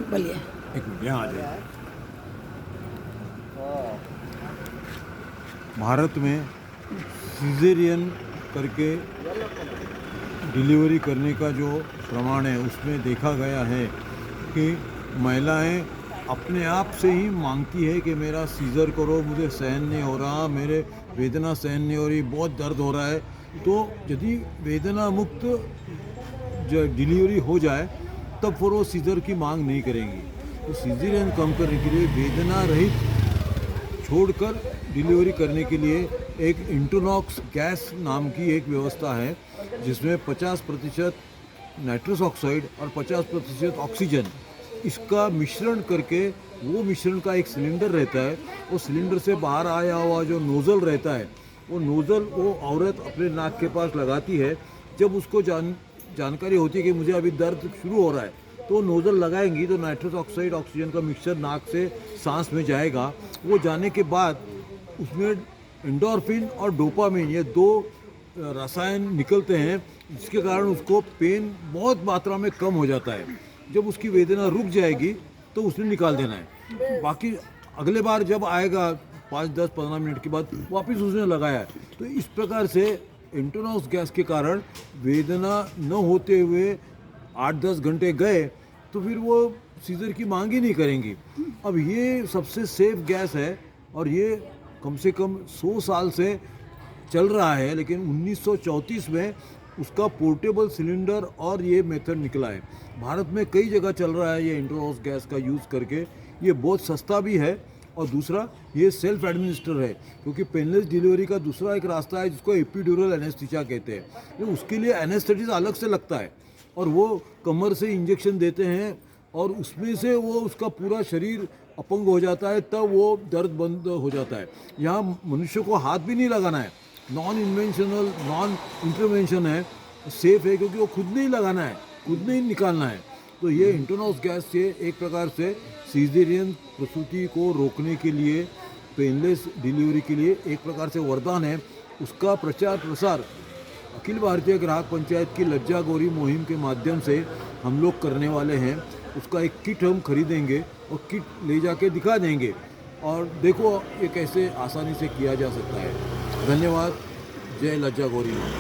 बोलिए। एक मिनट यहाँ आ जाइए। भारत में सीजेरियन करके डिलीवरी करने का जो प्रमाण है उसमें देखा गया है कि महिलाएं अपने आप से ही मांगती है कि मेरा सीज़र करो, मुझे सहन नहीं हो रहा, मेरे वेदना सहन नहीं हो रही, बहुत दर्द हो रहा है। तो यदि वेदना मुक्त जो डिलीवरी हो जाए तब फिर वो सीज़र की मांग नहीं करेंगी। तो सीज़ेरियन कम करने के लिए वेदना रहित छोड़कर डिलीवरी करने के लिए एक इंटरनॉक्स गैस नाम की एक व्यवस्था है, जिसमें 50% नाइट्रस ऑक्साइड और 50% ऑक्सीजन इसका मिश्रण करके, वो मिश्रण का एक सिलेंडर रहता है। वो सिलेंडर से बाहर आया हुआ जो नोज़ल रहता है, वो नोज़ल वो औरत अपने नाक के पास लगाती है। जब उसको जानकारी होती है कि मुझे अभी दर्द शुरू हो रहा है, तो नोज़ल लगाएंगी तो नाइट्रस ऑक्साइड ऑक्सीजन का मिक्सचर नाक से सांस में जाएगा। वो जाने के बाद उसमें एंडोर्फिन और डोपामिन, ये दो रसायन निकलते हैं, जिसके कारण उसको पेन बहुत मात्रा में कम हो जाता है। जब उसकी वेदना रुक जाएगी तो उसने निकाल देना है। बाकी अगले बार जब आएगा 5, 10, 15 मिनट के बाद वापस उसने लगाया है। तो इस प्रकार से इंटरनॉक्स गैस के कारण वेदना न होते हुए 8, 10 घंटे गए तो फिर वो सीज़र की मांग ही नहीं करेंगी। अब ये सबसे सेफ गैस है और ये कम से कम 100 साल से चल रहा है, लेकिन 1934 में उसका पोर्टेबल सिलेंडर और ये मेथड निकला है। भारत में कई जगह चल रहा है ये इंटरनॉक्स गैस का यूज़ करके। ये बहुत सस्ता भी है और दूसरा ये सेल्फ एडमिनिस्टर है, क्योंकि पेनलेस डिलीवरी का दूसरा एक रास्ता है जिसको एपिड्यूरल एनेस्थीसिया कहते हैं। तो उसके लिए एनेस्थेटिस अलग से लगता है और वो कमर से इंजेक्शन देते हैं और उसमें से वो उसका पूरा शरीर अपंग हो जाता है, तब वो दर्द बंद हो जाता है। यहाँ मनुष्य को हाथ भी नहीं लगाना है, नॉन इन्वेंशनल नॉन इंटरवेंशन है, सेफ है, क्योंकि वो खुद नहीं लगाना है, खुद नहीं निकालना है। तो ये इंटरनॉक्स गैस से एक प्रकार से सीजेरियन प्रसूति को रोकने के लिए, पेनलेस डिलीवरी के लिए एक प्रकार से वरदान है। उसका प्रचार प्रसार अखिल भारतीय ग्राहक पंचायत की लज्जा गौरी मुहिम के माध्यम से हम लोग करने वाले हैं। उसका एक किट हम खरीदेंगे और किट ले जाके दिखा देंगे और देखो ये कैसे आसानी से किया जा सकता है। धन्यवाद। जय लज्जा गौरी माँ।